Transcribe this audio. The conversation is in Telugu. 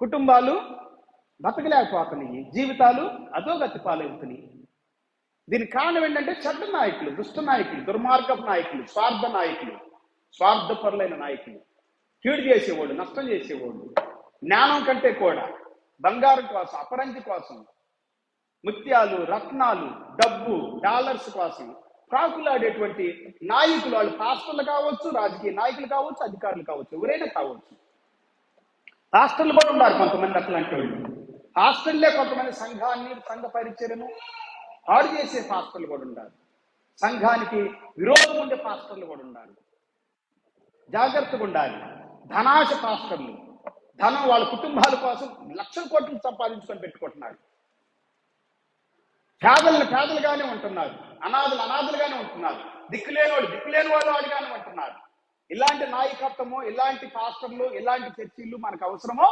కుటుంబాలు బతకలేకపోతున్నాయి, జీవితాలు అధోగతి పాలవుతున్నాయి. దీనికి కారణం ఏంటంటే చెడ్డ నాయకులు, దుష్ట నాయకులు, దుర్మార్గపు నాయకులు, స్వార్థ నాయకులు, స్వార్థపరులైన నాయకులు, కీడు చేసేవాళ్ళు, నష్టం చేసేవాళ్ళు, జ్ఞానం కంటే కూడా బంగారం కోసం, అపరంజి కోసం, ముత్యాలు, రత్నాలు, డబ్బు, డాలర్స్ కోసం ప్రాకులాడేటువంటి నాయకులు. వాళ్ళు పాస్టర్లు కావచ్చు, రాజకీయ నాయకులు కావచ్చు, అధికారులు కావచ్చు, ఎవరైనా కావచ్చు. పాస్టర్లు కూడా ఉన్నారు కొంతమంది అట్లాంటి వాళ్ళు. పాస్టర్లే కొంతమంది సంఘ పరిచర్యను పాడు చేసే పాస్టర్లు కూడా ఉన్నారు. సంఘానికి విరోధం ఉండే పాస్టర్లు కూడా ఉన్నారు. జాగ్రత్తగా ఉండాలి. ధనాశ పాస్టర్లు, ధనం వాళ్ళ కుటుంబాల కోసం లక్షల కోట్లు సంపాదించుకొని పెట్టుకుంటున్నారు. పేదలుగానే ఉంటున్నారు, అనాథలుగానే ఉంటున్నారు, దిక్కులేని వాళ్ళు వాడిగానే ఉంటున్నారు. ఇలాంటి నాయకత్వము, ఇలాంటి పాస్టర్లు, ఇలాంటి చర్చిలు మనకు అవసరమో